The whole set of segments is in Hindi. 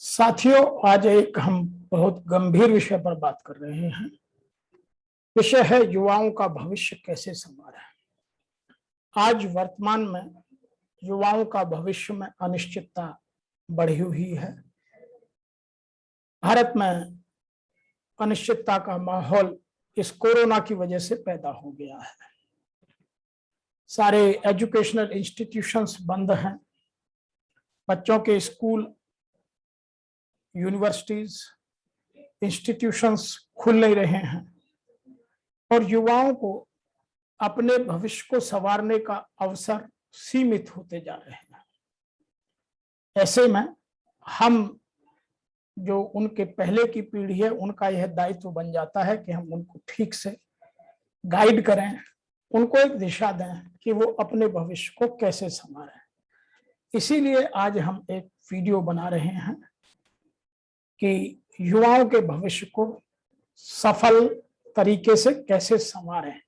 साथियों, आज एक हम बहुत गंभीर विषय पर बात कर रहे हैं। विषय है युवाओं का भविष्य कैसे संवारें। आज वर्तमान में युवाओं का भविष्य में अनिश्चितता बढ़ी हुई है। भारत में अनिश्चितता का माहौल इस कोरोना की वजह से पैदा हो गया है। सारे एजुकेशनल इंस्टीट्यूशंस बंद हैं। बच्चों के स्कूल, यूनिवर्सिटीज, इंस्टीट्यूशंस खुल नहीं रहे हैं और युवाओं को अपने भविष्य को संवारने का अवसर सीमित होते जा रहे हैं। ऐसे में हम जो उनके पहले की पीढ़ी है, उनका यह दायित्व बन जाता है कि हम उनको ठीक से गाइड करें, उनको एक दिशा दें कि वो अपने भविष्य को कैसे संवारें। इसीलिए आज हम एक वीडियो बना रहे हैं कि युवाओं के भविष्य को सफल तरीके से कैसे संवारें।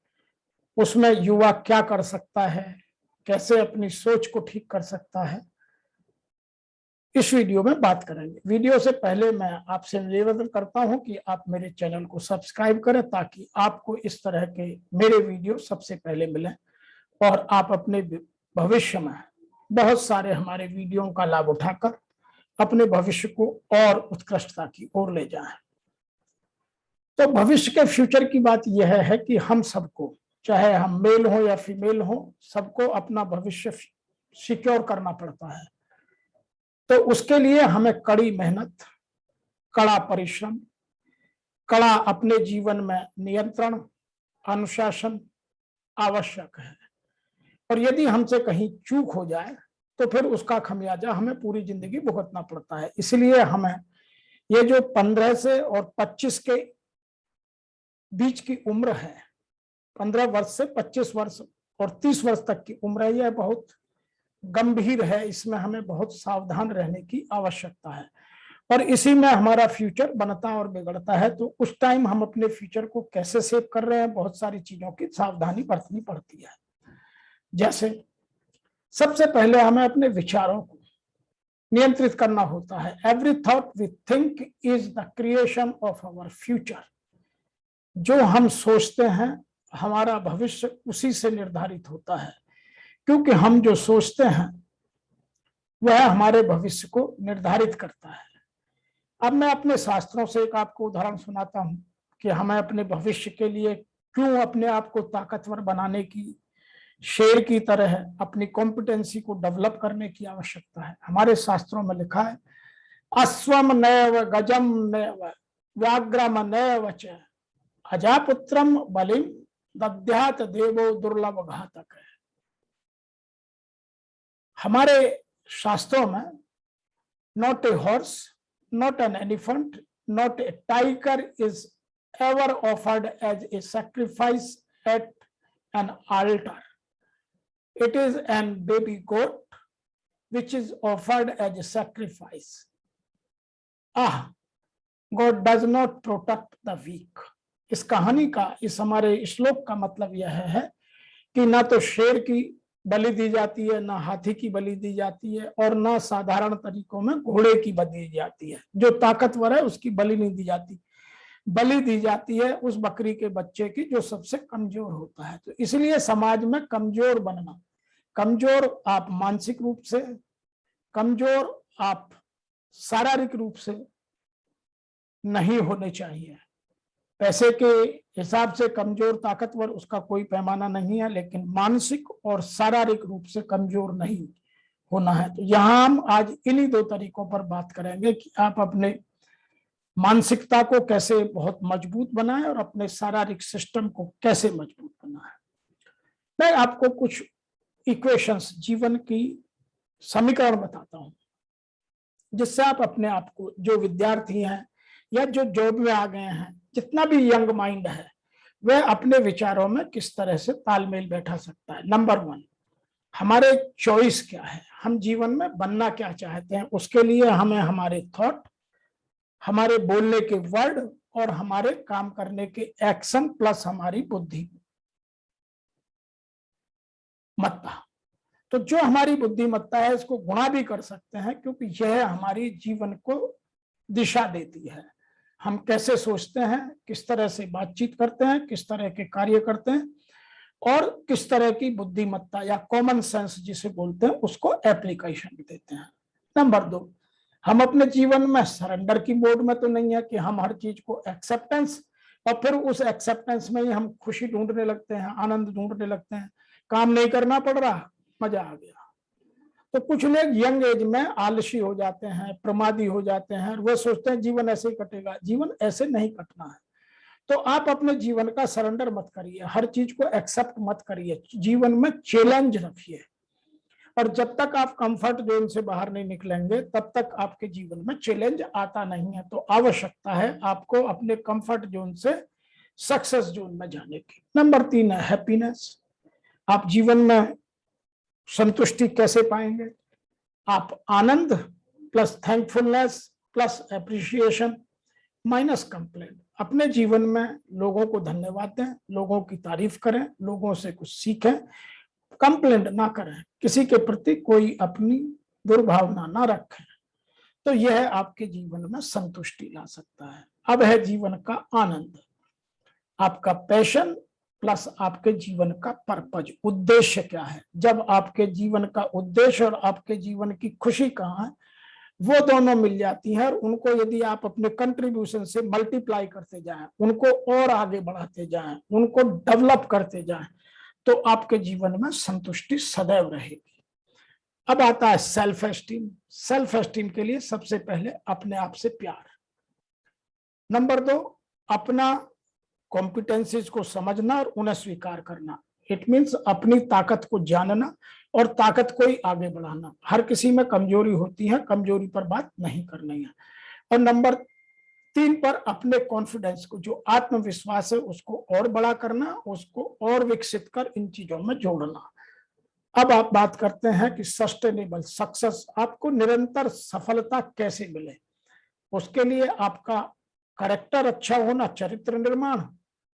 उसमें युवा क्या कर सकता है, कैसे अपनी सोच को ठीक कर सकता है, इस वीडियो में बात करेंगे। वीडियो से पहले मैं आपसे निवेदन करता हूं कि आप मेरे चैनल को सब्सक्राइब करें ताकि आपको इस तरह के मेरे वीडियो सबसे पहले मिलें और आप अपने भविष्य में बहुत सारे हमारे वीडियो का लाभ उठाकर अपने भविष्य को और उत्कृष्टता की ओर ले जाएं। तो भविष्य के फ्यूचर की बात यह है कि हम सबको, चाहे हम मेल हो या फीमेल हो, सबको अपना भविष्य सिक्योर करना पड़ता है। तो उसके लिए हमें कड़ी मेहनत, कड़ा परिश्रम, कड़ा अपने जीवन में नियंत्रण, अनुशासन आवश्यक है। और यदि हमसे कहीं चूक हो जाए तो फिर उसका खमियाजा हमें पूरी जिंदगी भुगतना पड़ता है। इसलिए हमें ये जो 15 से और 25 के बीच की उम्र है, 15 वर्ष से 25 वर्ष और 30 वर्ष तक की उम्र है, यह बहुत गंभीर है। इसमें हमें बहुत सावधान रहने की आवश्यकता है और इसी में हमारा फ्यूचर बनता और बिगड़ता है। तो उस टाइम हम अपने फ्यूचर को कैसे सेव कर रहे हैं, बहुत सारी चीजों की सावधानी बरतनी पड़ती है। जैसे सबसे पहले हमें अपने विचारों को नियंत्रित करना होता है। Every thought we think is the creation of our future. जो हम सोचते हैं, हमारा भविष्य उसी से निर्धारित होता है, क्योंकि हम जो सोचते हैं वह हमारे भविष्य को निर्धारित करता है। अब मैं अपने शास्त्रों से एक आपको उदाहरण सुनाता हूं कि हमें अपने भविष्य के लिए क्यों अपने आप को ताकतवर बनाने की, शेर की तरह अपनी कॉम्पिटेंसी को डेवलप करने की आवश्यकता है। हमारे शास्त्रों में लिखा है, अश्वम नैव गजम नैव व्याघ्रम नैव च अजापुत्रम बलिम दद्यात देवो दुर्लभ घातक है। हमारे शास्त्रों में not a horse, not an elephant, not a tiger is ever offered as a sacrifice at an altar. It is an baby goat which is offered as a sacrifice. God does not protect the weak. इस कहानी का, इस हमारे श्लोक का मतलब यह है कि ना तो शेर की बलि दी जाती है, ना हाथी की बलि दी जाती है और ना साधारण तरीकों में घोड़े की बलि दी जाती है। जो ताकतवर है उसकी बलि नहीं दी जाती, बलि दी जाती है उस बकरी के बच्चे की जो सबसे कमजोर होता है। तो इसलिए समाज में कमजोर बनना, कमजोर आप मानसिक रूप से, कमजोर आप शारीरिक रूप से नहीं होने चाहिए। पैसे के हिसाब से कमजोर ताकतवर उसका कोई पैमाना नहीं है, लेकिन मानसिक और शारीरिक रूप से कमजोर नहीं होना है। तो यहाँ हम आज इन्हीं दो तरीकों पर बात करेंगे कि आप अपने मानसिकता को कैसे बहुत मजबूत बनाएं और अपने शारीरिक सिस्टम को कैसे मजबूत बनाएं। मैं आपको कुछ इक्वेशंस, जीवन की समीकरण बताता हूं जिससे आप अपने आप को, जो विद्यार्थी हैं या जो जॉब में आ गए हैं, जितना भी यंग माइंड है, वह अपने विचारों में किस तरह से तालमेल बैठा सकता है। नंबर 1, हमारे चॉइस क्या है, हम जीवन में बनना क्या चाहते हैं। उसके लिए हमें हमारे थॉट, हमारे बोलने के वर्ड और हमारे काम करने के एक्शन प्लस हमारी बुद्धिमत्ता, तो जो हमारी बुद्धिमत्ता है इसको गुणा भी कर सकते हैं, क्योंकि यह हमारी जीवन को दिशा देती है। हम कैसे सोचते हैं, किस तरह से बातचीत करते हैं, किस तरह के कार्य करते हैं और किस तरह की बुद्धिमत्ता या कॉमन सेंस जिसे बोलते हैं उसको एप्लीकेशन देते हैं। नंबर 2, हम अपने जीवन में सरेंडर की मोड में तो नहीं है कि हम हर चीज को एक्सेप्टेंस और फिर उस एक्सेप्टेंस में ही हम खुशी ढूंढने लगते हैं, आनंद ढूंढने लगते हैं, काम नहीं करना पड़ रहा, मजा आ गया। तो कुछ लोग यंग एज में आलसी हो जाते हैं, प्रमादी हो जाते हैं, वो सोचते हैं जीवन ऐसे ही कटेगा। जीवन ऐसे नहीं कटना है। तो आप अपने जीवन का सरेंडर मत करिए, हर चीज को एक्सेप्ट मत करिए, जीवन में चैलेंज रखिए। और जब तक आप कंफर्ट जोन से बाहर नहीं निकलेंगे तब तक आपके जीवन में चैलेंज आता नहीं है। तो आवश्यकता है आपको अपने कंफर्ट जोन से सक्सेस जोन में जाने की। नंबर 3 है हैप्पीनेस। आप जीवन में संतुष्टि कैसे पाएंगे? आप आनंद plus thankfulness plus appreciation minus complaint. अपने जीवन में लोगों को धन्यवाद दें, लोगों की तारीफ करें, लोगों से कुछ सीखें, कंप्लेंट ना करें, किसी के प्रति कोई अपनी दुर्भावना ना रखें। तो यह आपके जीवन में संतुष्टि ला सकता है। अब है जीवन का आनंद। आपका पैशन प्लस आपके जीवन का पर्पज, उद्देश्य क्या है। जब आपके जीवन का उद्देश्य और आपके जीवन की खुशी कहाँ है, वो दोनों मिल जाती हैं और उनको यदि आप अपने कंट्रीब्यूशन से मल्टीप्लाई करते जाएं, उनको और आगे बढ़ाते जाएं, उनको डेवलप करते जाएं, तो आपके जीवन में संतुष्टि सदैव रहेगी। अब आता है सेल्फ एस्टीम। सेल्फ एस्टीम के लिए सबसे पहले अपने आप से प्यार। नंबर 2, अपना कॉम्पिटेंसीज को समझना और उन्हें स्वीकार करना। इट मीन्स अपनी ताकत को जानना और ताकत को ही आगे बढ़ाना। हर किसी में कमजोरी होती है, कमजोरी पर बात नहीं करनी है। और नंबर 3 पर अपने कॉन्फिडेंस को, जो आत्मविश्वास है, उसको और बड़ा करना, उसको और विकसित कर इन चीजों में जोड़ना। अब आप बात करते हैं कि सस्टेनेबल सक्सेस, आपको निरंतर सफलता कैसे मिले। उसके लिए आपका कैरेक्टर अच्छा होना, चरित्र निर्माण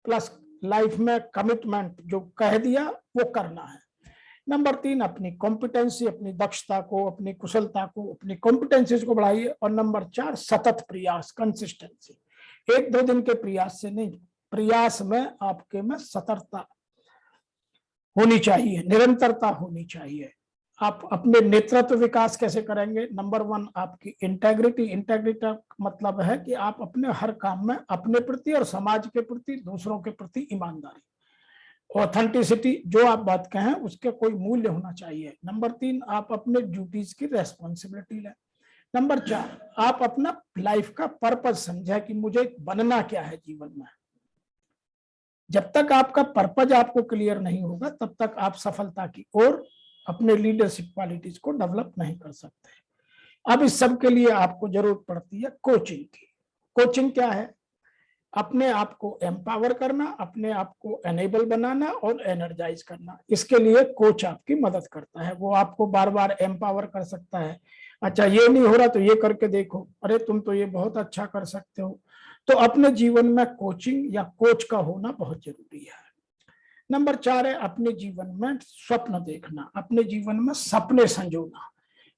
प्लस लाइफ में कमिटमेंट, जो कह दिया वो करना है। नंबर 3, अपनी कॉम्पिटेंसी, अपनी दक्षता को, अपनी कुशलता को, अपनी कॉम्पिटेंसीज को बढ़ाइए। और नंबर 4, सतत प्रयास, कंसिस्टेंसी। 1-2 दिन के प्रयास से नहीं, प्रयास में आपके में सतर्कता होनी चाहिए, निरंतरता होनी चाहिए। आप अपने नेतृत्व विकास कैसे करेंगे? नंबर 1, आपकी इंटेग्रिटी। इंटेग्रिटी का मतलब है कि आप अपने हर काम में अपने प्रति और समाज के प्रति, दूसरों के प्रति ईमानदारी। ऑथेंटिसिटी, जो आप बात कहें उसके कोई मूल्य होना चाहिए। नंबर 3, आप अपने ड्यूटीज की रेस्पॉन्सिबिलिटी लें। नंबर 4, आप अपना लाइफ का पर्पज समझे कि मुझे बनना क्या है जीवन में। जब तक आपका पर्पज आपको क्लियर नहीं होगा तब तक आप सफलता की ओर अपने लीडरशिप क्वालिटीज को डेवलप नहीं कर सकते। अब इस सब के लिए आपको जरूरत पड़ती है कोचिंग की। कोचिंग क्या है? अपने आप को एम्पावर करना, अपने आप को एनेबल बनाना और एनर्जाइज करना। इसके लिए कोच आपकी मदद करता है। वो आपको बार बार एम्पावर कर सकता है, अच्छा ये नहीं हो रहा तो ये करके देखो, अरे तुम तो ये बहुत अच्छा कर सकते हो। तो अपने जीवन में कोचिंग या कोच का होना बहुत जरूरी है। नंबर 4 है अपने जीवन में स्वप्न देखना, अपने जीवन में सपने संजोना,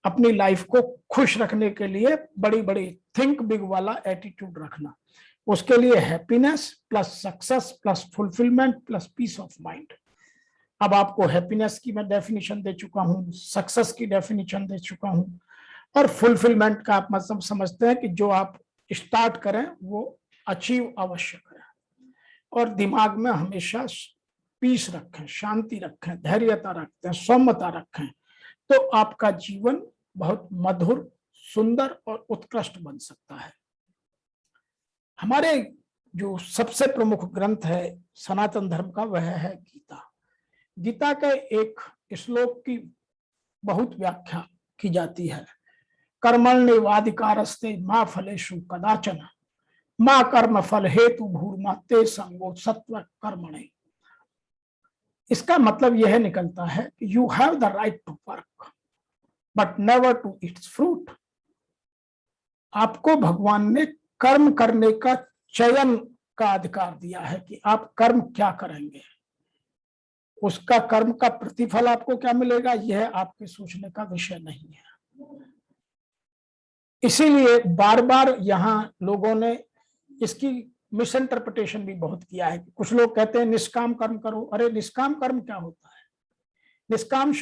अपनी लाइफ को खुश रखने के लिए बड़ी बड़ी थिंक बिग वाला एटीट्यूड रखना। उसके लिए happiness plus success plus fulfilment plus peace of mind. अब आपको हैप्पीनेस की मैं डेफिनेशन दे चुका हूं, सक्सेस की डेफिनेशन दे चुका हूं, और फुलफिलमेंट का आप मतलब समझते हैं कि जो आप स्टार्ट करें वो अचीव अवश्य करें। और दिमाग में हमेशा पीस रखें, शांति रखें, धैर्यता रखें, सौम्यता रखें, तो आपका जीवन बहुत मधुर, सुंदर और उत्कृष्ट बन सकता है। हमारे जो सबसे प्रमुख ग्रंथ है सनातन धर्म का, वह है गीता। गीता के एक श्लोक की बहुत व्याख्या की जाती है, कर्मण्येवाधिकारस्ते मा फलेषु कदाचन मा कर्म फल हेतु भूर्मा ते संगो सत्व कर्मणे। इसका मतलब यह निकलता है कि you have the right to work but never to its fruit. आपको भगवान ने कर्म करने का चयन का अधिकार दिया है कि आप कर्म क्या करेंगे, उसका कर्म का प्रतिफल आपको क्या मिलेगा यह आपके सोचने का विषय नहीं है। इसीलिए बार बार यहाँ लोगों ने इसकी मिस इंटरप्रिटेशन भी बहुत किया है। कुछ लोग कहते हैं निष्काम कर्म करो। अरे निष्काम कर्म क्या होता है? निष्काम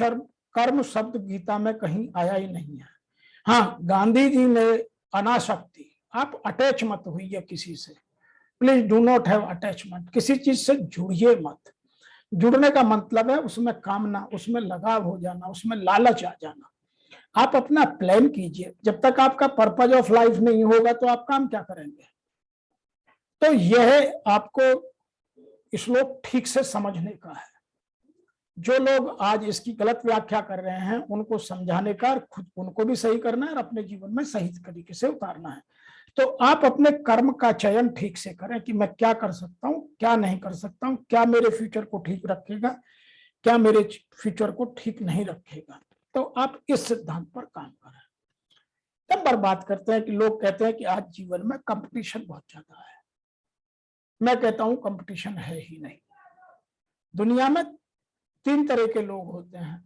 कर्म शब्द गीता में कहीं आया ही नहीं है। हाँ, गांधी जी ने अनासक्ति, आप अटैच मत हुई किसी से, please do not have attachment, किसी चीज से जुड़िए मत। जुड़ने का मतलब है उसमें कामना, उसमें लगाव हो जाना, उसमें लालच आ जाना। आप अपना प्लान कीजिए, जब तक आपका पर्पज ऑफ लाइफ नहीं होगा तो आप काम क्या करेंगे? तो यह आपको श्लोक ठीक से समझने का है। जो लोग आज इसकी गलत व्याख्या कर रहे हैं उनको समझाने का, खुद उनको भी सही करना है और अपने जीवन में सही तरीके से उतारना है। तो आप अपने कर्म का चयन ठीक से करें कि मैं क्या कर सकता हूं, क्या नहीं कर सकता हूं, क्या मेरे फ्यूचर को ठीक रखेगा, क्या मेरे फ्यूचर को ठीक नहीं रखेगा। तो आप इस सिद्धांत पर काम करें। तब पर बात करते हैं कि लोग कहते हैं कि आज जीवन में कंपटीशन बहुत ज्यादा है। मैं कहता हूं कंपटीशन है ही नहीं। दुनिया में 3 तरह के लोग होते हैं।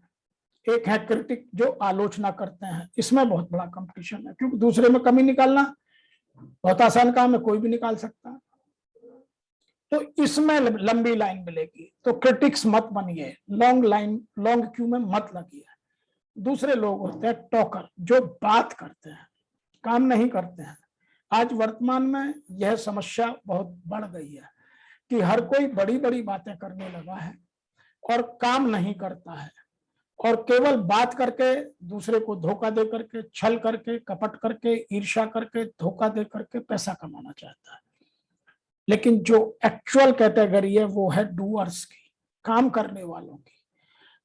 एक है क्रिटिक, जो आलोचना करते हैं, इसमें बहुत बड़ा कंपटीशन है, क्योंकि दूसरे में कमी निकालना बहुत आसान काम है, कोई भी निकाल सकता है। तो इसमें लंबी लाइन मिलेगी। तो क्रिटिक्स मत बनिए, लॉन्ग क्यू में मत लगिए। दूसरे लोग होते हैं टॉकर, जो बात करते हैं, काम नहीं करते हैं। आज वर्तमान में यह समस्या बहुत बढ़ गई है कि हर कोई बड़ी बड़ी बातें करने लगा है और काम नहीं करता है, और केवल बात करके, दूसरे को धोखा दे करके, छल करके, कपट करके, ईर्ष्या करके, धोखा दे करके पैसा कमाना चाहता है। लेकिन जो एक्चुअल कैटेगरी है वो है डूअर्स की, काम करने वालों की।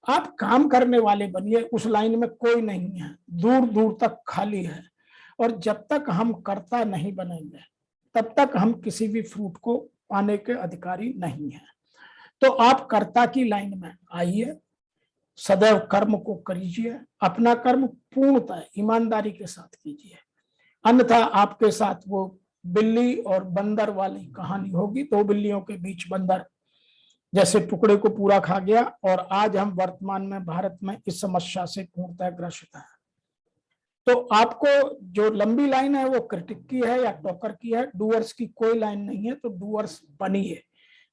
आप काम करने वाले बनिए। उस लाइन में कोई नहीं है, दूर दूर तक खाली है। और जब तक हम कर्ता नहीं बनेंगे तब तक हम किसी भी फ्रूट को पाने के अधिकारी नहीं है। तो आप कर्ता की लाइन में आइए, सदैव कर्म को करिए, अपना कर्म पूर्णतः ईमानदारी के साथ कीजिए। अन्यथा आपके साथ वो बिल्ली और बंदर वाली कहानी होगी। 2 बिल्लियों के बीच बंदर जैसे टुकड़े को पूरा खा गया। और आज हम वर्तमान में भारत में इस समस्या से पूर्णतः ग्रसित है। तो आपको जो लंबी लाइन है वो क्रिटिक की है या टॉकर की है, डूअर्स की कोई लाइन नहीं है। तो डूअर्स बनिए।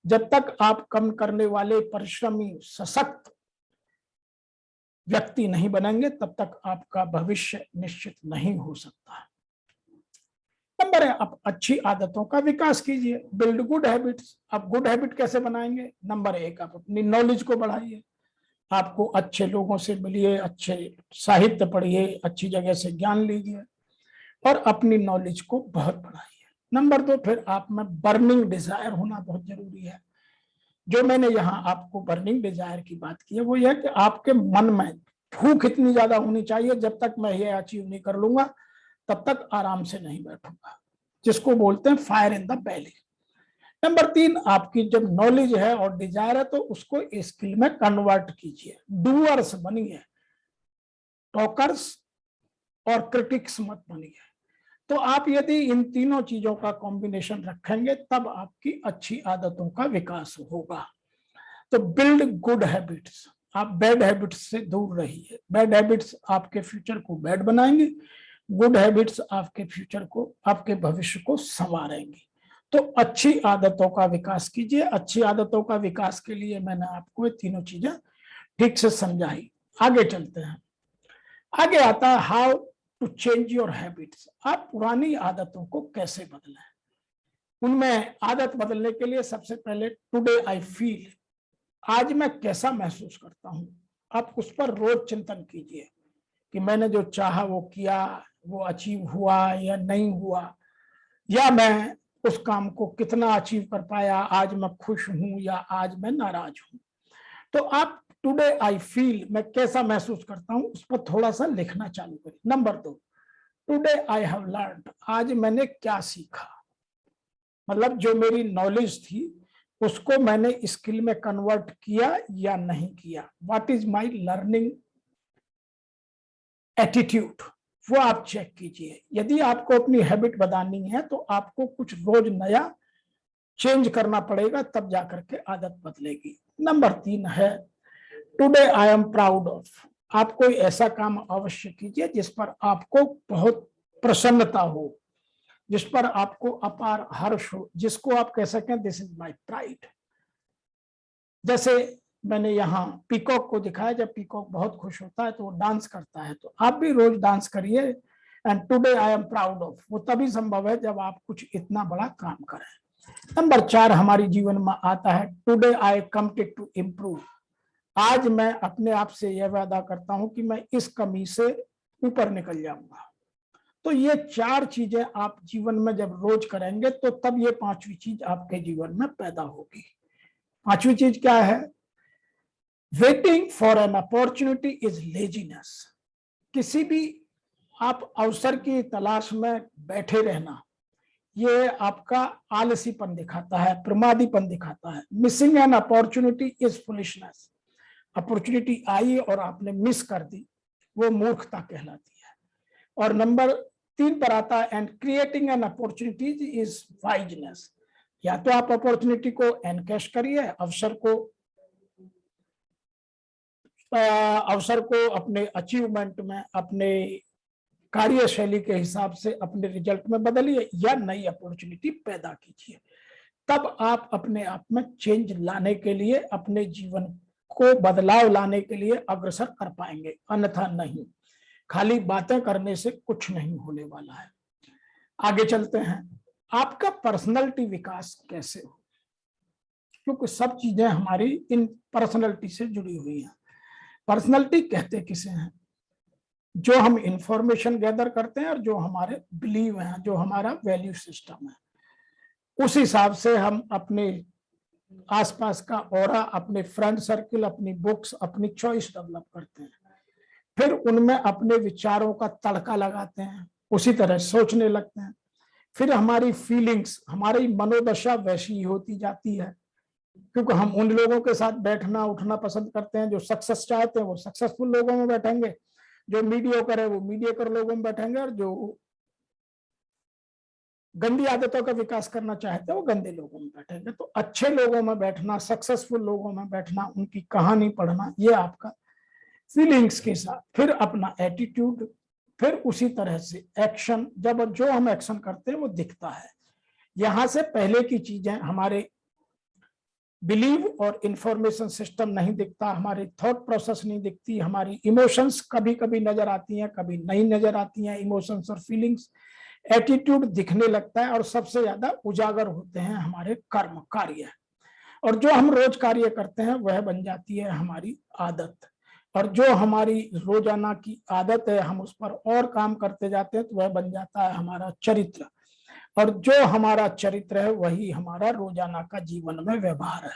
जब तक आप कम करने वाले, परिश्रमी, सशक्त व्यक्ति नहीं बनेंगे तब तक आपका भविष्य निश्चित नहीं हो सकता। नंबर है, आप अच्छी आदतों का विकास कीजिए, बिल्ड गुड हैबिट्स। आप गुड हैबिट कैसे बनाएंगे? नंबर 1, आप अपनी नॉलेज को बढ़ाइए। आपको अच्छे लोगों से मिलिए, अच्छे साहित्य पढ़िए, अच्छी जगह से ज्ञान लीजिए और अपनी नॉलेज को बहुत बढ़ाइए। नंबर 2, फिर आप में बर्निंग डिजायर होना बहुत जरूरी है। जो मैंने यहाँ आपको बर्निंग डिजायर की बात की है वो यह कि आपके मन में भूख इतनी ज्यादा होनी चाहिए, जब तक मैं ये अचीव नहीं कर लूंगा तब तक आराम से नहीं बैठूंगा, जिसको बोलते हैं fire in the belly. Number 3, आपकी जब नॉलेज है और डिजायर है तो उसको स्किल में कन्वर्ट कीजिए। डूअर्स बनिए, टॉकर्स और क्रिटिक्स मत बनिए। तो आप यदि इन तीनों चीजों का कॉम्बिनेशन रखेंगे तब आपकी अच्छी आदतों का विकास होगा। तो बिल्ड गुड हैबिट्स। आप बैड हैबिट्स से दूर रहिए। बैड हैबिट्स आपके फ्यूचर को बैड बनाएंगे, गुड हैबिट्स आपके फ्यूचर को, आपके भविष्य को संवारेंगी। तो अच्छी आदतों का विकास कीजिए। अच्छी आदतों का विकास के लिए मैंने आपको ये तीनों चीजें ठीक से समझाई। आगे चलते हैं। आगे आता है how to change your habits. आप पुरानी आदतों को कैसे बदलें। उनमें आदत बदलने के लिए सबसे पहले टुडे आई फील, आज मैं कैसा महसूस करता हूं। आप उस पर रोज चिंतन कीजिए कि मैंने जो चाहा वो किया, वो अचीव हुआ या नहीं हुआ, या मैं उस काम को कितना अचीव कर पाया, आज मैं खुश हूं या आज मैं नाराज हूं। तो आप टुडे आई फील, मैं कैसा महसूस करता हूं, उस पर थोड़ा सा लिखना चालू करें। Number 2, today I have learned, आज मैंने क्या सीखा। मतलब जो मेरी नॉलेज थी उसको मैंने स्किल में कन्वर्ट किया या नहीं किया। What is my learning attitude, वो आप चेक कीजिए। यदि आपको अपनी हैबिट बनानी है तो आपको कुछ रोज नया चेंज करना पड़ेगा, तब जाकर के आदत बदलेगी। नंबर 3 है today I am proud of, आप कोई ऐसा काम अवश्य कीजिए जिस पर आपको बहुत प्रसन्नता हो, जिस पर आपको अपार हर्ष हो, जिसको आप कह सकें दिस इज माय प्राइड। जैसे मैंने यहाँ पीकॉक को दिखाया, जब पीकॉक बहुत खुश होता है तो वो डांस करता है, तो आप भी रोज डांस करिए। And today I am proud of, वो तभी संभव है जब आप कुछ इतना बड़ा काम करें। नंबर 4 हमारे जीवन में आता है today I committed to improve. आज मैं अपने आप से यह वादा करता हूं कि मैं इस कमी से ऊपर निकल जाऊंगा। तो ये 4 चीजें आप जीवन में जब रोज करेंगे तो तब ये 5वीं चीज आपके जीवन में पैदा होगी। 5वीं चीज क्या है? Waiting for an opportunity is laziness. किसी भी आप अवसर की तलाश में बैठे रहना, ये आपका आलसीपन दिखाता है, प्रमादीपन दिखाता है। Missing an opportunity is foolishness. Opportunity आई और आपने मिस कर दी, वो मूर्खता कहलाती है। और नंबर 3 पर आता है and creating an opportunities is वाइजनेस। या तो आप अपॉर्चुनिटी को एनकैश करिए, अवसर को अपने अचीवमेंट में, अपने कार्यशैली के हिसाब से अपने रिजल्ट में बदलिए, या नई अपॉर्चुनिटी पैदा कीजिए। तब आप अपने आप में चेंज लाने के लिए, अपने जीवन को बदलाव लाने के लिए अग्रसर कर पाएंगे, अन्यथा नहीं। खाली बातें करने से कुछ नहीं होने वाला है। आगे चलते हैं, आपका पर्सनैलिटी विकास कैसे हो, क्योंकि सब चीजें हमारी इन पर्सनैलिटी से जुड़ी हुई हैं। पर्सनैलिटी कहते किसे हैं? जो हम इंफॉर्मेशन गैदर करते हैं और जो हमारे बिलीव हैं, जो हमारा वैल्यू सिस्टम है, उस हिसाब से हम अपने आसपास का ऑरा, अपने फ्रेंड सर्किल, अपनी बुक्स, अपनी चॉइस डेवलप करते हैं। फिर उनमें अपने विचारों का तड़का लगाते हैं, उसी तरह सोचने लगते हैं। फिर हमारी फीलिंग्स, हमारी मनोदशा वैसी ही होती जाती है, क्योंकि हम उन लोगों के साथ बैठना उठना पसंद करते हैं जो सक्सेस चाहते हैं, वो सक्सेसफुल लोगों में बैठेंगे। जो मीडियोकर है वो मीडियोकर लोगों में बैठेंगे, और जो गंदी आदतों का विकास करना चाहते हैं वो गंदे लोगों में बैठेंगे। तो अच्छे लोगों में बैठना, सक्सेसफुल लोगों में बैठना, उनकी कहानी पढ़ना, ये आपका फीलिंग्स के साथ। फिर अपना एटीट्यूड, फिर उसी तरह से एक्शन। जब जो हम एक्शन करते हैं वो दिखता है। यहां से पहले की चीजें, हमारे बिलीव और इंफॉर्मेशन सिस्टम नहीं दिखता, हमारी थॉट प्रोसेस नहीं दिखती, हमारी इमोशंस कभी कभी नजर आती हैं, कभी नहीं नजर आती हैं, इमोशंस और फीलिंग्स। एटीट्यूड दिखने लगता है, और सबसे ज्यादा उजागर होते हैं हमारे कर्म, कार्य। और जो हम रोज कार्य करते हैं वह बन जाती है हमारी आदत। और जो हमारी रोजाना की आदत है, हम उस पर और काम करते जाते हैं तो वह बन जाता है हमारा चरित्र। और जो हमारा चरित्र है वही हमारा रोजाना का जीवन में व्यवहार है,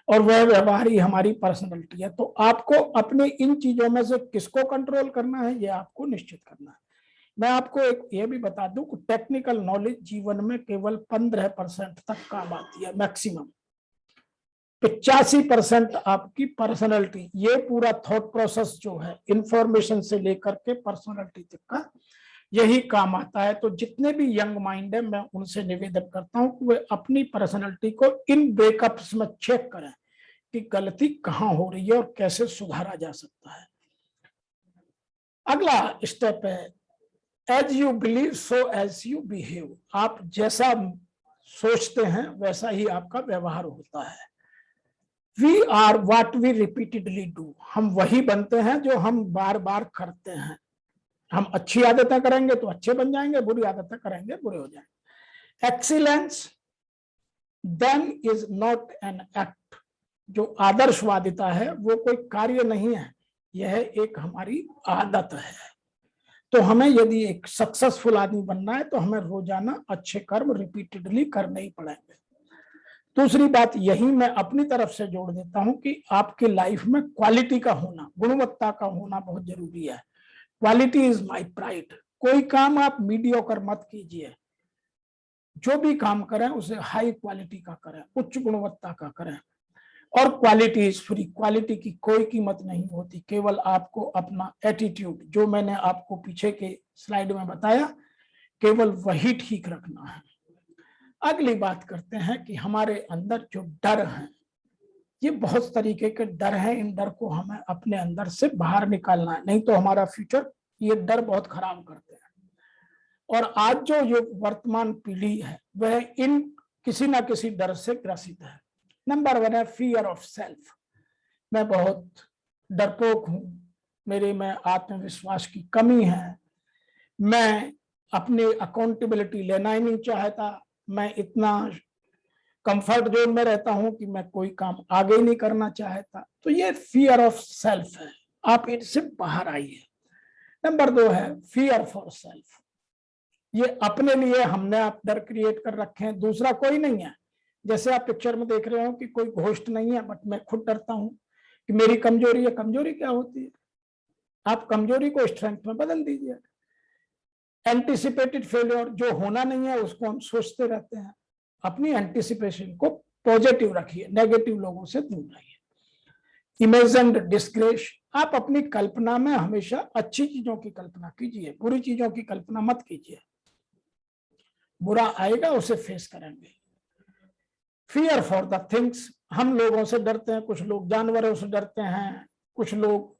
और वह व्यवहार ही हमारी पर्सनैलिटी है। तो आपको अपने इन चीजों में से किसको कंट्रोल करना है, यह आपको निश्चित करना है। मैं आपको एक ये भी बता दूं कि टेक्निकल नॉलेज जीवन में केवल 15% तक काम आती है, मैक्सिमम। 85% आपकी पर्सनैलिटी, ये पूरा थॉट प्रोसेस जो है, इंफॉर्मेशन से लेकर के पर्सनैलिटी तक का, यही काम आता है। तो जितने भी यंग माइंड है, मैं उनसे निवेदन करता हूं कि वे अपनी पर्सनैलिटी को इन ब्रेकअप्स में चेक करें कि गलती कहां हो रही है और कैसे सुधारा जा सकता है। अगला स्टेप है as you believe so as you behave. आप जैसा सोचते हैं वैसा ही आपका व्यवहार होता है। We are what we repeatedly do. हम वही बनते हैं जो हम बार बार करते हैं। हम अच्छी आदतें करेंगे तो अच्छे बन जाएंगे, बुरी आदतें करेंगे बुरे हो जाएंगे। Excellence then is not an act. जो आदर्शवादिता है वो कोई कार्य नहीं है, यह एक हमारी आदत है। तो हमें यदि एक सक्सेसफुल आदमी बनना है तो हमें रोजाना अच्छे कर्म रिपीटेडली करने ही पड़ेंगे। दूसरी बात यही मैं अपनी तरफ से जोड़ देता हूं कि आपकी लाइफ में क्वालिटी का होना, गुणवत्ता का होना बहुत जरूरी है। Quality is my pride. कोई काम आप मीडियोकर मत कीजिए, जो भी काम करें उसे हाई क्वालिटी का करें, उच्च गुणवत्ता का करें। और क्वालिटी इज फ्री। क्वालिटी की कोई कीमत नहीं होती, केवल आपको अपना एटीट्यूड, जो मैंने आपको पीछे के स्लाइड में बताया, केवल वही ठीक रखना है। अगली बात करते हैं कि हमारे अंदर जो डर है, ये बहुत तरीके के डर हैं। इन डर को हमें अपने अंदर से बाहर निकालना है, नहीं तो हमारा फ्यूचर ये डर बहुत खराब करते हैं। और आज जो ये वर्तमान पीढ़ी है वह इन किसी ना किसी डर से ग्रसित है। नंबर 1 है फियर ऑफ सेल्फ। मैं बहुत डरपोक हूं, मेरे में आत्मविश्वास की कमी है, मैं अपनी अकाउंटेबिलिटी लेना ही नहीं चाहता, मैं इतना कंफर्ट जोन में रहता हूं कि मैं कोई काम आगे ही नहीं करना चाहता। तो ये फियर ऑफ सेल्फ है, आप इनसे बाहर आइए। नंबर 2 है फियर फॉर सेल्फ। ये अपने लिए हमने आप डर क्रिएट कर रखे हैं, दूसरा कोई नहीं है। जैसे आप पिक्चर में देख रहे हो कि कोई घोस्ट नहीं है, बट मैं खुद डरता हूं कि मेरी कमजोरी है। कमजोरी क्या होती है? आप कमजोरी को स्ट्रेंथ में बदल दीजिए। एंटिसिपेटेड फेलियर, जो होना नहीं है उसको हम सोचते रहते हैं। अपनी एंटिसिपेशन को पॉजिटिव रखिए, नेगेटिव लोगों से दूर रहिए। इमेजिन्ड डिस्ग्रेस, आप अपनी कल्पना में हमेशा अच्छी चीजों की कल्पना कीजिए, बुरी चीजों की कल्पना मत कीजिए। बुरा आएगा उसे फेस करेंगे। फियर फॉर द थिंग्स, हम लोगों से डरते हैं, कुछ लोग जानवरों से डरते हैं, कुछ लोग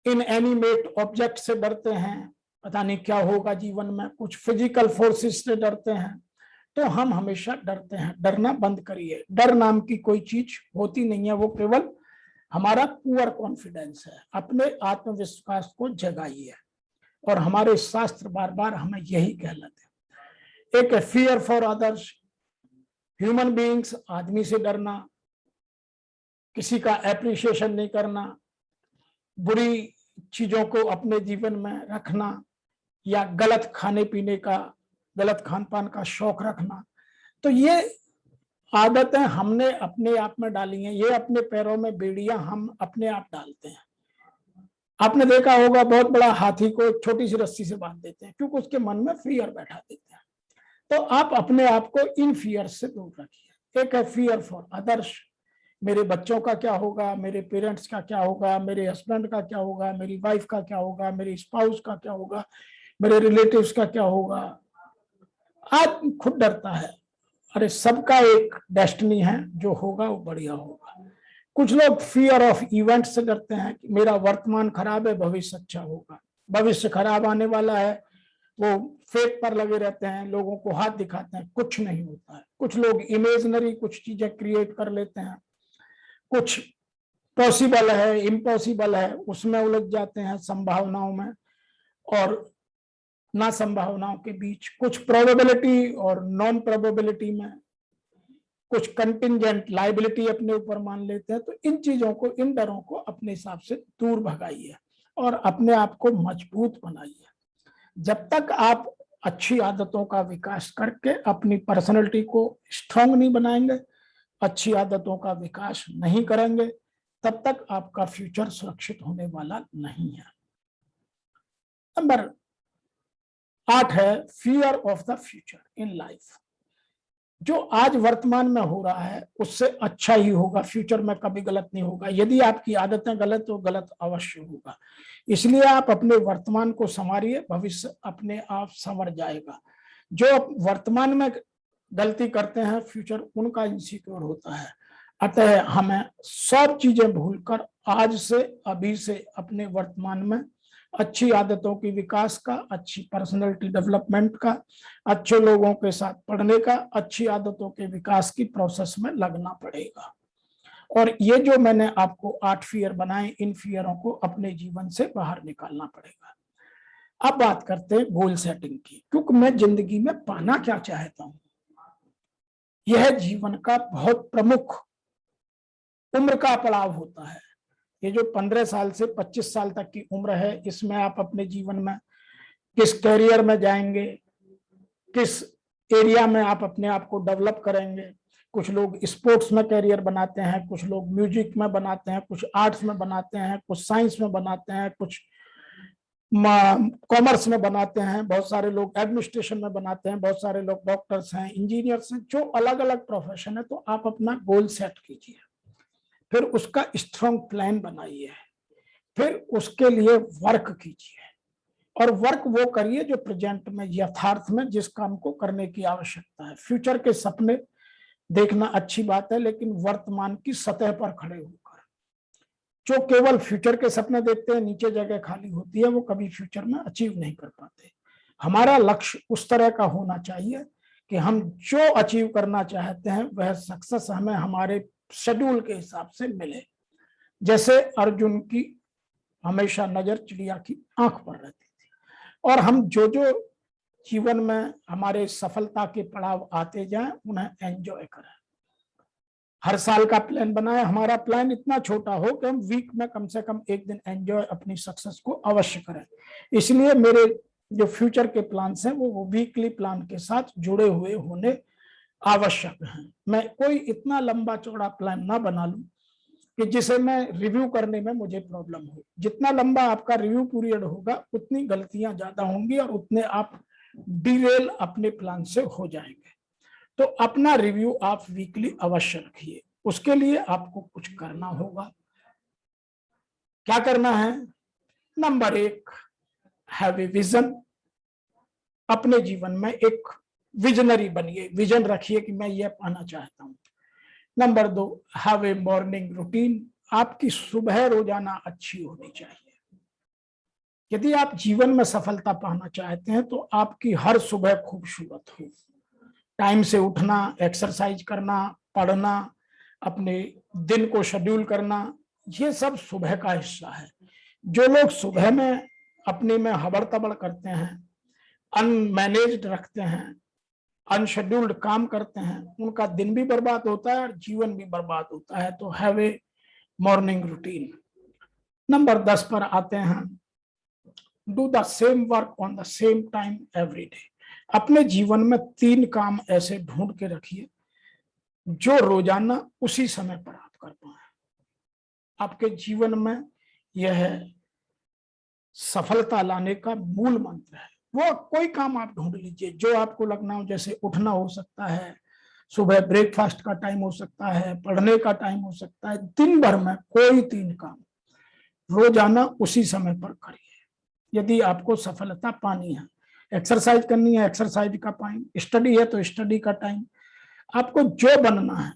इनएनिमेट ऑब्जेक्ट से डरते हैं, पता नहीं क्या होगा जीवन में, कुछ फिजिकल फोर्सेस से डरते हैं। तो हम हमेशा डरते हैं, डरना बंद करिए। डर नाम की कोई चीज होती नहीं है, वो केवल हमारा पुअर कॉन्फिडेंस है। अपने आत्मविश्वास को जगाइए, और हमारे शास्त्र बार बार हमें यही कहलाते हैं। एक है fear for others, human beings, आदमी से डरना, किसी का एप्रिसिएशन नहीं करना, बुरी चीजों को अपने जीवन में रखना, या गलत खाने पीने का, गलत खान पान का शौक रखना। तो ये आदतें हमने अपने आप में डाली हैं, ये अपने पैरों में बेड़ियां हम अपने आप डालते हैं। आपने देखा होगा बहुत बड़ा हाथी को एक छोटी सी रस्सी से बांध देते हैं, क्योंकि उसके मन में फियर बैठा देते हैं। तो आप अपने आप को इन फियर से दूर रखिए। एक है फियर फॉर अदर्स, मेरे बच्चों का क्या होगा, मेरे पेरेंट्स का क्या होगा, मेरे हस्बैंड का क्या होगा, मेरी वाइफ का क्या होगा, मेरी स्पाउस का क्या होगा, मेरे रिलेटिव्स का क्या होगा। आदमी खुद डरता है, अरे सबका एक डेस्टिनी है, जो होगा वो बढ़िया होगा। कुछ लोग फियर ऑफ इवेंट से डरते हैं कि मेरा वर्तमान खराब है, भविष्य अच्छा होगा, भविष्य खराब आने वाला है, वो फेक पर लगे रहते हैं, लोगों को हाथ दिखाते हैं, कुछ नहीं होता है। कुछ लोग इमेजिनरी कुछ चीजें क्रिएट कर लेते हैं, कुछ पॉसिबल है, इम्पॉसिबल है, उसमें उलझ जाते हैं, संभावनाओं में और ना संभावनाओं के बीच, कुछ प्रोबेबिलिटी और नॉन प्रोबेबिलिटी में, कुछ कंटिंजेंट लाइबिलिटी अपने ऊपर मान लेते हैं। तो इन चीजों को, इन डरों को अपने हिसाब से दूर भगाइए और अपने आप को मजबूत बनाइए। जब तक आप अच्छी आदतों का विकास करके अपनी पर्सनैलिटी को स्ट्रांग नहीं बनाएंगे, अच्छी आदतों का विकास नहीं करेंगे, तब तक आपका फ्यूचर सुरक्षित होने वाला नहीं है। नंबर 8 है fear of the future in life. जो आज वर्तमान में हो रहा है उससे अच्छा ही होगा, फ्यूचर में कभी गलत नहीं होगा। यदि आपकी आदतें गलत तो गलत अवश्य होगा। इसलिए आप अपने वर्तमान को संवारिए, भविष्य अपने आप संवर जाएगा। जो वर्तमान में गलती करते हैं, फ्यूचर उनका इनसिक्योर होता है। अतः हमें सब चीजें भूलकर आज से, अभी से अपने वर्तमान में अच्छी आदतों की विकास का, अच्छी पर्सनैलिटी डेवलपमेंट का, अच्छे लोगों के साथ पढ़ने का, अच्छी आदतों के विकास की प्रोसेस में लगना पड़ेगा। और ये जो मैंने आपको 8 फियर बनाए, इन फियरों को अपने जीवन से बाहर निकालना पड़ेगा। अब बात करते हैं गोल सेटिंग की, क्योंकि मैं जिंदगी में पाना क्या चाहता हूं। यह जीवन का बहुत प्रमुख उम्र का पड़ाव होता है। ये जो 15 साल से 25 साल तक की उम्र है, इसमें आप अपने जीवन में किस कैरियर में जाएंगे, किस एरिया में आप अपने आप को डेवलप करेंगे। कुछ लोग स्पोर्ट्स में कैरियर बनाते हैं, कुछ लोग म्यूजिक में बनाते हैं, कुछ आर्ट्स में बनाते हैं, कुछ साइंस में बनाते हैं, कुछ कॉमर्स में बनाते हैं, बहुत सारे लोग एडमिनिस्ट्रेशन में बनाते हैं, बहुत सारे लोग डॉक्टर्स हैं, इंजीनियर्स हैं, जो अलग अलग प्रोफेशन है। तो आप अपना गोल सेट कीजिए, फिर उसका स्ट्रॉन्ग प्लान बनाइए, फिर उसके लिए वर्क कीजिए। और वर्क वो करिए जो प्रेजेंट में, यथार्थ में जिस काम को करने की आवश्यकता है। फ्यूचर के सपने देखना अच्छी बात है, लेकिन वर्तमान की सतह पर खड़े होकर। जो केवल फ्यूचर के सपने देखते हैं, नीचे जगह खाली होती है, वो कभी फ्यूचर में अचीव नहीं कर पाते। हमारा लक्ष्य उस तरह का होना चाहिए कि हम जो अचीव करना चाहते हैं वह सक्सेस हमें हमारे शेड्यूल के हिसाब से मिले। जैसे अर्जुन की हमेशा नजर चिड़िया की आंख पर रहती थी, और हम जो जो जीवन में हमारे सफलता के पड़ाव आते जाएं उन्हें एंजॉय करें। हर साल का प्लान बनाए, हमारा प्लान इतना छोटा हो कि हम वीक में कम से कम एक दिन एंजॉय अपनी सक्सेस को अवश्य करें। इसलिए मेरे जो फ्यूचर के प्लान्स हैं वो वीकली प्लान के साथ जुड़े हुए होने आवश्यक हैं। मैं कोई इतना लंबा चौड़ा प्लान ना बना लूं कि जिसे मैं रिव्यू करने में मुझे प्रॉब्लम हो। जितना लंबा आपका रिव्यू पीरियड होगा उतनी गलतियां ज्यादा होंगी और उतने आप डिरेल अपने प्लान से हो जाएंगे। तो अपना रिव्यू आप वीकली अवश्य रखिए। उसके लिए आपको कुछ करना होगा। क्या करना है? Number 1, have a vision. अपने जीवन में एक विजनरी बनिए, विजन रखिए कि मैं ये पाना चाहता हूं। Number 2, have a morning routine. आपकी सुबह रोजाना अच्छी होनी चाहिए। यदि आप जीवन में सफलता पाना चाहते हैं तो आपकी हर सुबह खूबसूरत हो। टाइम से उठना, एक्सरसाइज करना, पढ़ना, अपने दिन को शेड्यूल करना, ये सब सुबह का हिस्सा है। जो लोग सुबह में अपने में हबड़ तबड़ करते हैं, अनमैनेज्ड रखते हैं, अनशेड्यूल्ड काम करते हैं, उनका दिन भी बर्बाद होता है और जीवन भी बर्बाद होता है। तो have a morning routine. Number 10 पर आते हैं, do the same work on the same time every day. अपने जीवन में 3 काम ऐसे ढूंढ के रखिए जो रोजाना उसी समय पर आप कर पाए। आपके जीवन में यह सफलता लाने का मूल मंत्र है। वो कोई काम आप ढूंढ लीजिए जो आपको लगना हो। जैसे उठना हो सकता है, सुबह ब्रेकफास्ट का टाइम हो सकता है, पढ़ने का टाइम हो सकता है। दिन भर में कोई 3 काम रोजाना उसी समय पर करिए यदि आपको सफलता पानी है। एक्सरसाइज करनी है, एक्सरसाइज का टाइम, स्टडी है तो स्टडी का टाइम। आपको जो बनना है,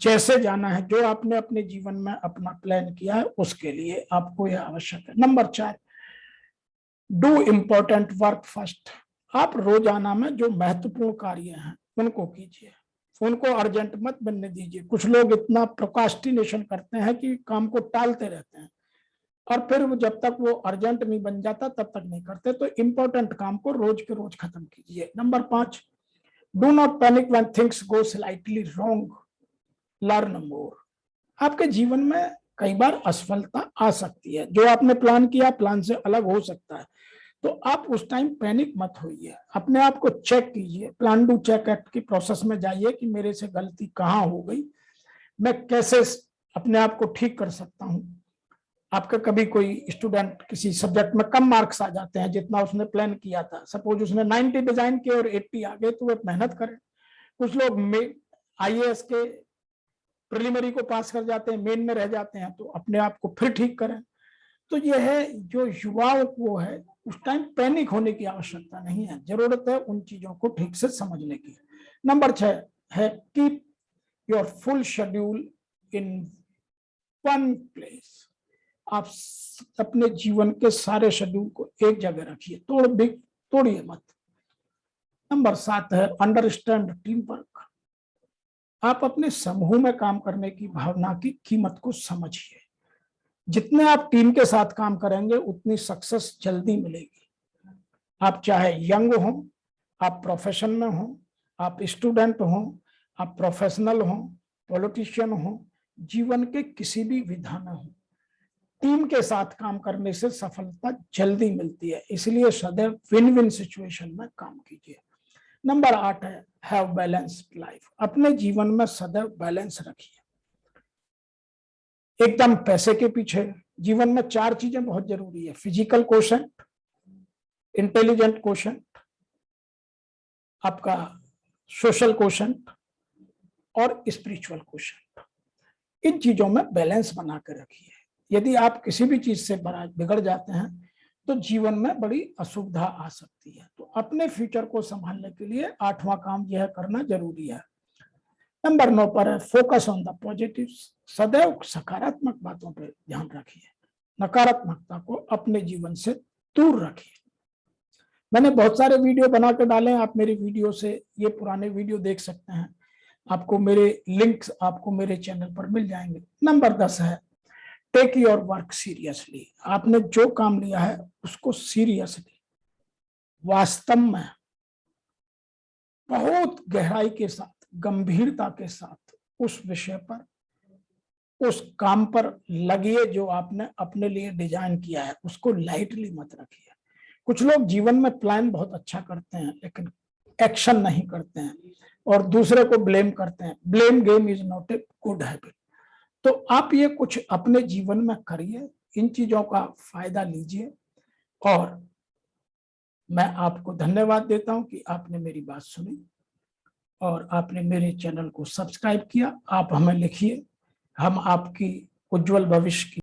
जैसे जाना है, जो आपने अपने जीवन में अपना प्लान किया है उसके लिए आपको यह आवश्यक है। Number 4, do important work first. आप रोजाना में जो महत्वपूर्ण कार्य हैं उनको कीजिए, उनको अर्जेंट मत बनने दीजिए। कुछ लोग इतना प्रोक्रास्टिनेशन करते हैं कि काम को टालते रहते हैं और फिर जब तक वो अर्जेंट नहीं बन जाता तब तक नहीं करते। तो इंपॉर्टेंट काम को रोज के रोज खत्म कीजिए। Number 5, do not panic when things go slightly wrong, learn more. आपके जीवन में कई बार असफलता आ सकती है। जो आपने प्लान किया प्लान से अलग हो सकता है, तो आप उस टाइम पैनिक मत होइए। अपने आप को चेक कीजिए, प्लान डू चेक एक्ट की प्रोसेस में जाइए कि मेरे से गलती कहाँ हो गई, मैं कैसे अपने आप को ठीक कर सकता हूँ। आपका कभी कोई स्टूडेंट किसी सब्जेक्ट में कम मार्क्स आ जाते हैं जितना उसने प्लान किया था, सपोज उसने 90 डिजाइन किए और 80 आ गए, तो वह मेहनत करें। कुछ लोग IAS के प्रिलिमिनरी को पास कर जाते हैं, मेन में रह जाते हैं, तो अपने आप को फिर ठीक करें। तो यह है जो युवाओं को है, उस टाइम पैनिक होने की आवश्यकता नहीं है, जरूरत है उन चीजों को ठीक से समझने की। नंबर 6 है, keep your full schedule in one place. आप अपने जीवन के सारे शेड्यूल को एक जगह रखिए, तोड़िए मत। नंबर 7 है, अंडरस्टैंड टीम वर्क। आप अपने समूह में काम करने की भावना की कीमत को समझिए। जितने आप टीम के साथ काम करेंगे उतनी सक्सेस जल्दी मिलेगी। आप चाहे यंग हो, आप प्रोफेशन में हो, आप स्टूडेंट हो, आप प्रोफेशनल हो, पॉलिटिशियन हो, जीवन के किसी भी विधा में हो, टीम के साथ काम करने से सफलता जल्दी मिलती है। इसलिए सदैव विन विन सिचुएशन में काम कीजिए। नंबर 8 है, हैव बैलेंस्ड लाइफ। अपने जीवन में सदैव बैलेंस रखिए। एकदम पैसे के पीछे जीवन में 4 चीजें बहुत जरूरी है: फिजिकल क्वोशंट, इंटेलिजेंट क्वोशंट, आपका सोशल क्वोशंट और स्पिरिचुअल क्वोशंट। इन चीजों में बैलेंस बना कर रखिए। यदि आप किसी भी चीज से बिगड़ जाते हैं तो जीवन में बड़ी असुविधा आ सकती है। तो अपने फ्यूचर को संभालने के लिए 8वां काम यह करना जरूरी है। नंबर 9 पर है, फोकस ऑन द पॉजिटिव। सदैव सकारात्मक बातों पर ध्यान रखिए, नकारात्मकता को अपने जीवन से दूर रखिए। मैंने बहुत सारे वीडियो बना के डाले हैं, आप मेरी वीडियो से ये पुराने वीडियो देख सकते हैं। आपको मेरे लिंक्स आपको मेरे चैनल पर मिल जाएंगे। नंबर 10 है टेक योर वर्क सीरियसली। आपने जो काम लिया है उसको सीरियसली, वास्तव में बहुत गहराई के साथ, गंभीरता के साथ उस विषय पर, उस काम पर लगिए जो आपने अपने लिए डिजाइन किया है। उसको लाइटली मत रखिए। कुछ लोग जीवन में प्लान बहुत अच्छा करते हैं लेकिन एक्शन नहीं करते हैं और दूसरे को ब्लेम करते हैं। Blame game is not a good habit. तो आप ये कुछ अपने जीवन में करिए, इन चीजों का फायदा लीजिए। और मैं आपको धन्यवाद देता हूं कि आपने मेरी बात सुनी और आपने मेरे चैनल को सब्सक्राइब किया। आप हमें लिखिए, हम आपकी उज्जवल भविष्य की